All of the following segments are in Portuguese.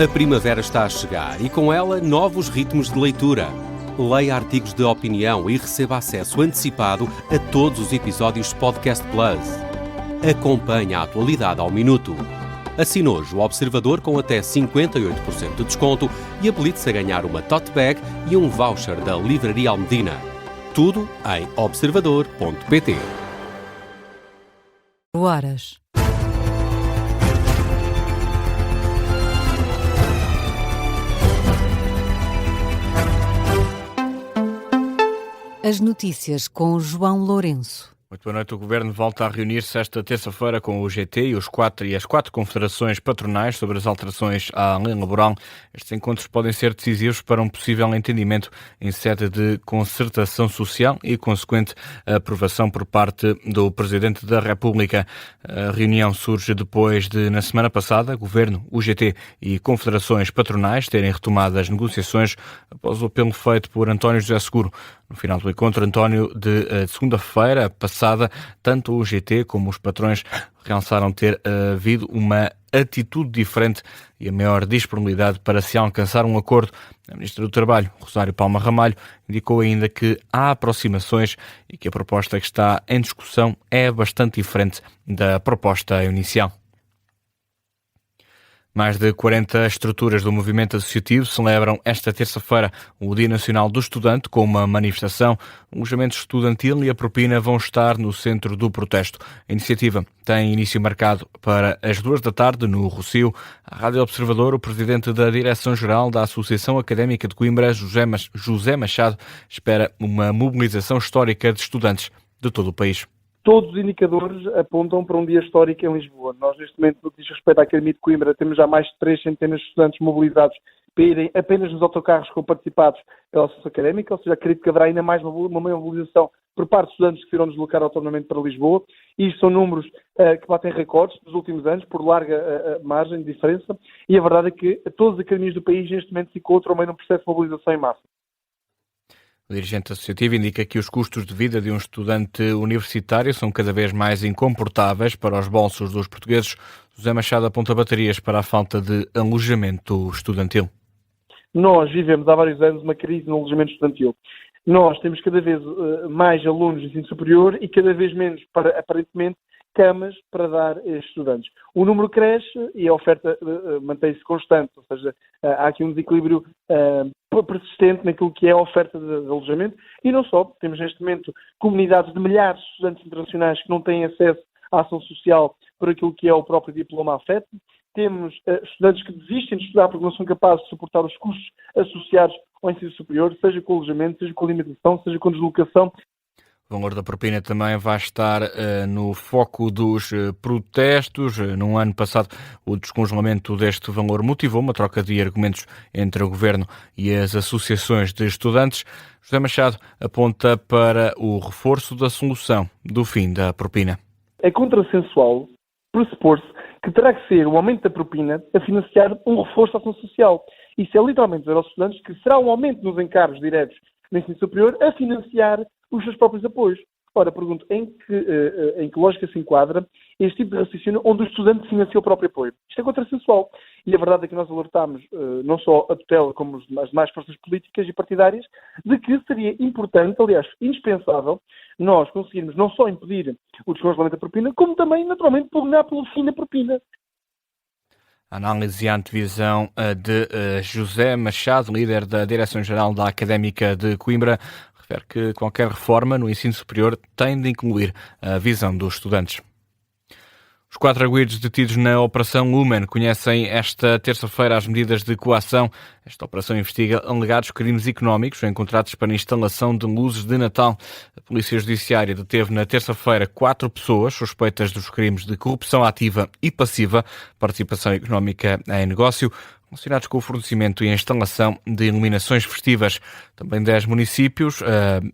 A primavera está a chegar e com ela novos ritmos de leitura. Leia artigos de opinião e receba acesso antecipado a todos os episódios de Podcast Plus. Acompanhe a atualidade ao minuto. Assine hoje o Observador com até 58% de desconto e habilite-se a ganhar uma tote bag e um voucher da Livraria Almedina. Tudo em observador.pt. Horas. As notícias com João Lourenço. Muito boa noite. O Governo volta a reunir-se esta terça-feira com o GT e as quatro confederações patronais sobre as alterações à lei laboral. Estes encontros podem ser decisivos para um possível entendimento em sede de concertação social e consequente aprovação por parte do Presidente da República. A reunião surge depois de, na semana passada, Governo, UGT e confederações patronais terem retomado as negociações após o apelo feito por António José Seguro. No final do encontro, António, de segunda-feira passada, tanto o UGT como os patrões realçaram ter havido uma atitude diferente e a maior disponibilidade para se alcançar um acordo. A Ministra do Trabalho, Rosário Palma Ramalho, indicou ainda que há aproximações e que a proposta que está em discussão é bastante diferente da proposta inicial. Mais de 40 estruturas do movimento associativo celebram esta terça-feira o Dia Nacional do Estudante com uma manifestação. O alojamento estudantil e a propina vão estar no centro do protesto. A iniciativa tem início marcado para as 2 da tarde no Rossio. A Rádio Observador, o presidente da Direção-Geral da Associação Académica de Coimbra, José Machado, espera uma mobilização histórica de estudantes de todo o país. Todos os indicadores apontam para um dia histórico em Lisboa. Nós, neste momento, no que diz respeito à Academia de Coimbra, temos já mais de 3 centenas de estudantes mobilizados para irem apenas nos autocarros com participados pela Associação Académica, ou seja, acredito que haverá ainda mais uma mobilização por parte de estudantes que irão deslocar autonomamente para Lisboa. E isto são números que batem recordes dos últimos anos, por larga margem de diferença, e a verdade é que todas as academias do país, neste momento, se encontram meio num processo de mobilização em massa. O dirigente associativo indica que os custos de vida de um estudante universitário são cada vez mais incomportáveis para os bolsos dos portugueses. José Machado aponta baterias para a falta de alojamento estudantil. Nós vivemos há vários anos uma crise no alojamento estudantil. Nós temos cada vez mais alunos de ensino superior e cada vez menos, aparentemente, camas para dar a estudantes. O número cresce e a oferta mantém-se constante, ou seja, há aqui um desequilíbrio persistente naquilo que é a oferta de alojamento e não só. Temos neste momento comunidades de milhares de estudantes internacionais que não têm acesso à ação social por aquilo que é o próprio diploma AFET. Temos estudantes que desistem de estudar porque não são capazes de suportar os custos associados ao ensino superior, seja com alojamento, seja com alimentação, seja com deslocação. O valor da propina também vai estar no foco dos protestos. No ano passado, o descongelamento deste valor motivou uma troca de argumentos entre o Governo e as associações de estudantes. José Machado aponta para o reforço da solução do fim da propina. É contrassensual pressupor-se que terá que ser o aumento da propina a financiar um reforço à ação social. Isso é literalmente dizer aos estudantes que será um aumento nos encargos diretos no ensino superior a financiar os seus próprios apoios. Ora, pergunto, em que lógica se enquadra este tipo de raciocínio onde o estudante financia o próprio apoio? Isto é contrassensual. E a verdade é que nós alertámos, não só a tutela como as demais forças políticas e partidárias, de que seria importante, aliás, indispensável, nós conseguirmos não só impedir o descongelamento da propina, como também, naturalmente, pugnar pelo fim da propina. A análise e a antevisão de José Machado, líder da Direção-Geral da Académica de Coimbra, refere que qualquer reforma no ensino superior tem de incluir a visão dos estudantes. Os 4 arguidos detidos na Operação Lumen conhecem esta terça-feira as medidas de coação. Esta operação investiga alegados crimes económicos em contratos para instalação de luzes de Natal. A Polícia Judiciária deteve na terça-feira 4 pessoas suspeitas dos crimes de corrupção ativa e passiva, participação económica em negócio, relacionados com o fornecimento e a instalação de iluminações festivas. Também 10 municípios,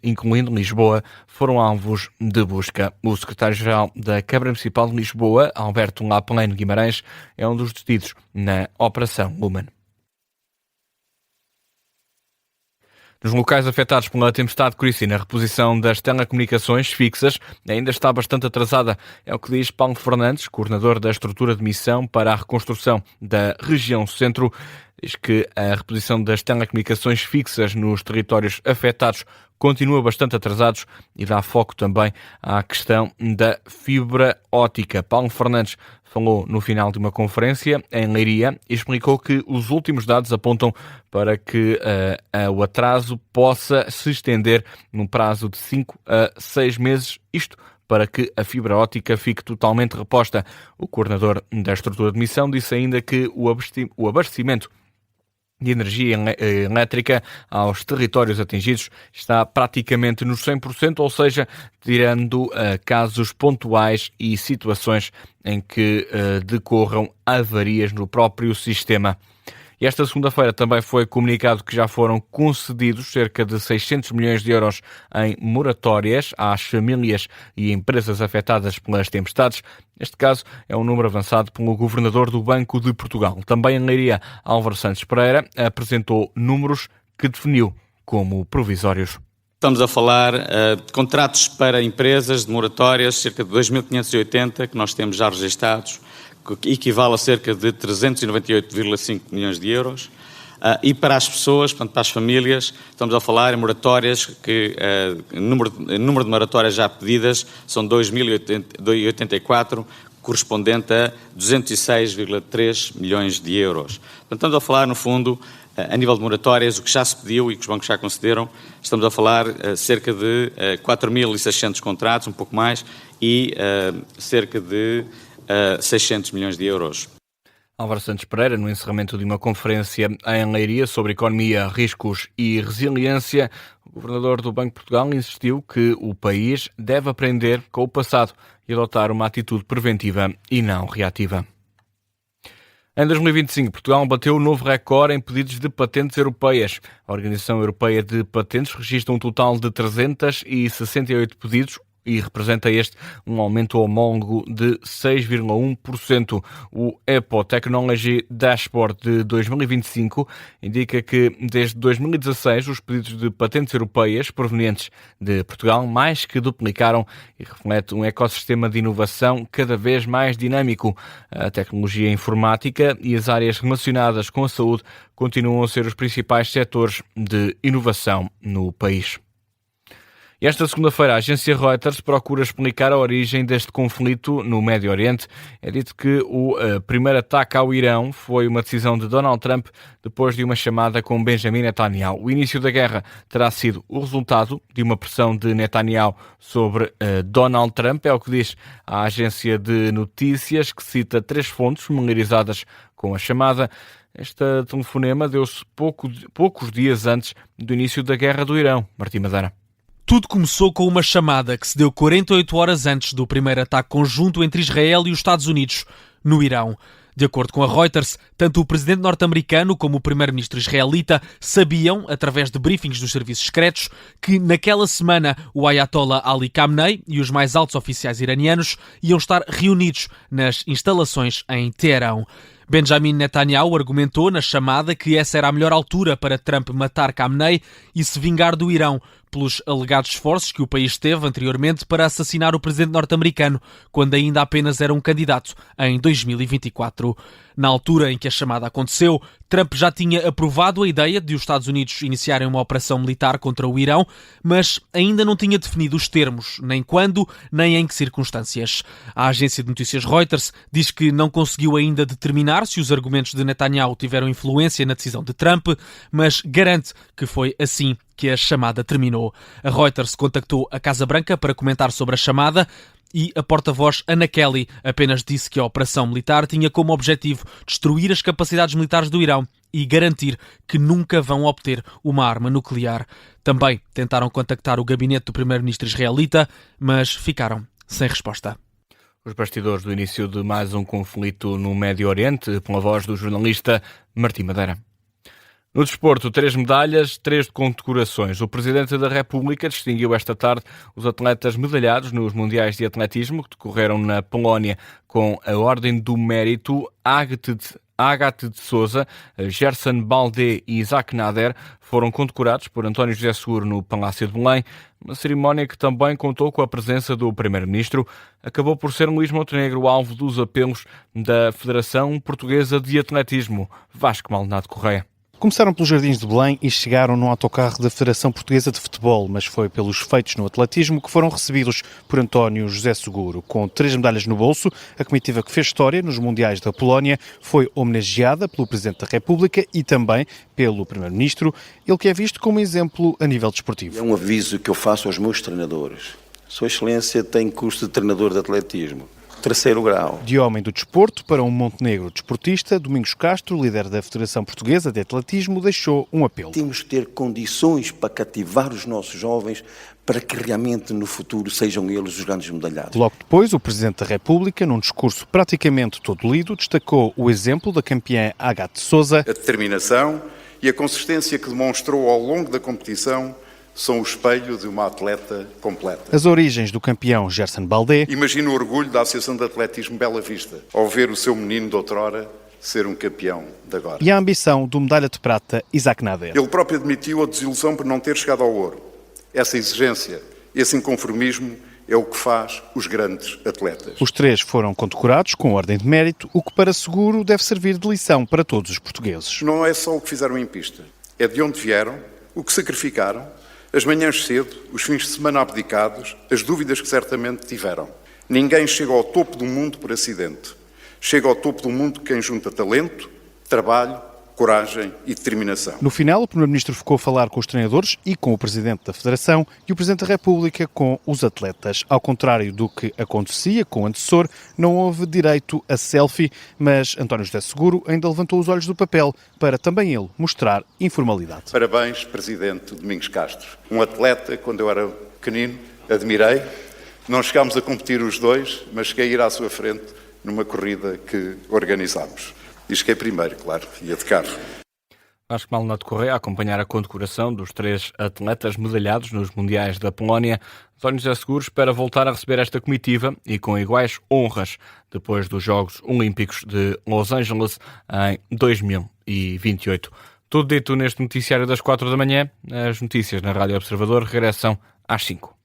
incluindo Lisboa, foram alvos de busca. O secretário-geral da Câmara Municipal de Lisboa, Alberto Lapaleno Guimarães, é um dos detidos na Operação Lumen. Nos locais afetados pela tempestade Crissina, a reposição das telecomunicações fixas ainda está bastante atrasada. É o que diz Paulo Fernandes, coordenador da estrutura de missão para a reconstrução da região centro. Diz que a reposição das telecomunicações fixas nos territórios afetados continua bastante atrasados e dá foco também à questão da fibra óptica. Paulo Fernandes falou no final de uma conferência em Leiria e explicou que os últimos dados apontam para que o atraso possa se estender num prazo de 5 a 6 meses, isto para que a fibra óptica fique totalmente reposta. O coordenador da estrutura de missão disse ainda que o abastecimento de energia elétrica aos territórios atingidos está praticamente nos 100%, ou seja, tirando casos pontuais e situações em que decorram avarias no próprio sistema. E esta segunda-feira também foi comunicado que já foram concedidos cerca de 600 milhões de euros em moratórias às famílias e empresas afetadas pelas tempestades. Neste caso, é um número avançado pelo Governador do Banco de Portugal. Também em Leiria, Álvaro Santos Pereira apresentou números que definiu como provisórios. Estamos a falar de contratos para empresas de moratórias, cerca de 2.580 que nós temos já registados, que equivale a cerca de 398,5 milhões de euros. E para as pessoas, portanto, para as famílias, estamos a falar em moratórias que o número de moratórias já pedidas são 2.084, correspondente a 206,3 milhões de euros. Portanto, estamos a falar, no fundo, a nível de moratórias, o que já se pediu e que os bancos já concederam, estamos a falar cerca de 4.600 contratos, um pouco mais, e cerca de 600 milhões de euros. Álvaro Santos Pereira, no encerramento de uma conferência em Leiria sobre economia, riscos e resiliência, o Governador do Banco de Portugal insistiu que o país deve aprender com o passado e adotar uma atitude preventiva e não reativa. Em 2025, Portugal bateu um novo recorde em pedidos de patentes europeias. A Organização Europeia de Patentes registra um total de 368 pedidos, e representa este um aumento homólogo de 6,1%. O EPO Technology Dashboard de 2025 indica que desde 2016 os pedidos de patentes europeias provenientes de Portugal mais que duplicaram e reflete um ecossistema de inovação cada vez mais dinâmico. A tecnologia informática e as áreas relacionadas com a saúde continuam a ser os principais setores de inovação no país. Esta segunda-feira, a agência Reuters procura explicar a origem deste conflito no Médio Oriente. É dito que o primeiro ataque ao Irão foi uma decisão de Donald Trump depois de uma chamada com Benjamin Netanyahu. O início da guerra terá sido o resultado de uma pressão de Netanyahu sobre Donald Trump, é o que diz a agência de notícias, que cita 3 fontes familiarizadas com a chamada. Este telefonema deu-se poucos dias antes do início da guerra do Irão. Martim Madeira. Tudo começou com uma chamada que se deu 48 horas antes do primeiro ataque conjunto entre Israel e os Estados Unidos no Irão. De acordo com a Reuters, tanto o presidente norte-americano como o primeiro-ministro israelita sabiam, através de briefings dos serviços secretos, que naquela semana o Ayatollah Ali Khamenei e os mais altos oficiais iranianos iam estar reunidos nas instalações em Teherão. Benjamin Netanyahu argumentou na chamada que essa era a melhor altura para Trump matar Khamenei e se vingar do Irão pelos alegados esforços que o país teve anteriormente para assassinar o presidente norte-americano, quando ainda apenas era um candidato em 2024. Na altura em que a chamada aconteceu, Trump já tinha aprovado a ideia de os Estados Unidos iniciarem uma operação militar contra o Irão, mas ainda não tinha definido os termos, nem quando, nem em que circunstâncias. A agência de notícias Reuters diz que não conseguiu ainda determinar se os argumentos de Netanyahu tiveram influência na decisão de Trump, mas garante que foi assim que a chamada terminou. A Reuters contactou a Casa Branca para comentar sobre a chamada e a porta-voz Anna Kelly apenas disse que a operação militar tinha como objetivo destruir as capacidades militares do Irão e garantir que nunca vão obter uma arma nuclear. Também tentaram contactar o gabinete do primeiro-ministro israelita, mas ficaram sem resposta. Os bastidores do início de mais um conflito no Médio Oriente, pela voz do jornalista Martim Madeira. No desporto, 3 medalhas, 3 condecorações. O Presidente da República distinguiu esta tarde os atletas medalhados nos Mundiais de Atletismo, que decorreram na Polónia com a Ordem do Mérito. Ágata de Sousa, Gerson Baldé e Isaac Nader foram condecorados por António José Seguro no Palácio de Belém, uma cerimónia que também contou com a presença do Primeiro-Ministro. Acabou por ser Luís Montenegro alvo dos apelos da Federação Portuguesa de Atletismo. Vasco Maldonado Correia. Começaram pelos Jardins de Belém e chegaram num autocarro da Federação Portuguesa de Futebol, mas foi pelos feitos no atletismo que foram recebidos por António José Seguro. Com 3 medalhas no bolso, a comitiva que fez história nos Mundiais da Polónia foi homenageada pelo Presidente da República e também pelo Primeiro-Ministro, ele que é visto como exemplo a nível desportivo. É um aviso que eu faço aos meus treinadores. Sua Excelência tem curso de treinador de atletismo. 3º grau. De homem do desporto para um montenegro desportista, Domingos Castro, líder da Federação Portuguesa de Atletismo, deixou um apelo. Temos que ter condições para cativar os nossos jovens para que realmente no futuro sejam eles os grandes medalhados. Logo depois, o Presidente da República, num discurso praticamente todo lido, destacou o exemplo da campeã Ágata de Sousa. A determinação e a consistência que demonstrou ao longo da competição são o espelho de uma atleta completa. As origens do campeão Gerson Baldé. Imagino o orgulho da Associação de Atletismo Bela Vista ao ver o seu menino de outrora ser um campeão de agora. E a ambição do medalha de prata Isaac Nader. Ele próprio admitiu a desilusão por não ter chegado ao ouro. Essa exigência, esse inconformismo é o que faz os grandes atletas. Os 3 foram condecorados com ordem de mérito, o que para Seguro deve servir de lição para todos os portugueses. Não é só o que fizeram em pista, é de onde vieram, o que sacrificaram, as manhãs cedo, os fins de semana abdicados, as dúvidas que certamente tiveram. Ninguém chega ao topo do mundo por acidente. Chega ao topo do mundo quem junta talento, trabalho, coragem e determinação. No final, o Primeiro-Ministro ficou a falar com os treinadores e com o Presidente da Federação e o Presidente da República com os atletas. Ao contrário do que acontecia com o antecessor, não houve direito a selfie, mas António José Seguro ainda levantou os olhos do papel para também ele mostrar informalidade. Parabéns, Presidente Domingos Castro. Um atleta, quando eu era pequenino, admirei. Não chegámos a competir os dois, mas cheguei a ir à sua frente numa corrida que organizámos. E cheguei primeiro, claro, ia de carro. Vasco Maldonado Correia a acompanhar a condecoração dos 3 atletas medalhados nos Mundiais da Polónia. António José Seguro espera voltar a receber esta comitiva e com iguais honras depois dos Jogos Olímpicos de Los Angeles em 2028. Tudo dito neste noticiário das 4 da manhã. As notícias na Rádio Observador regressam às 5.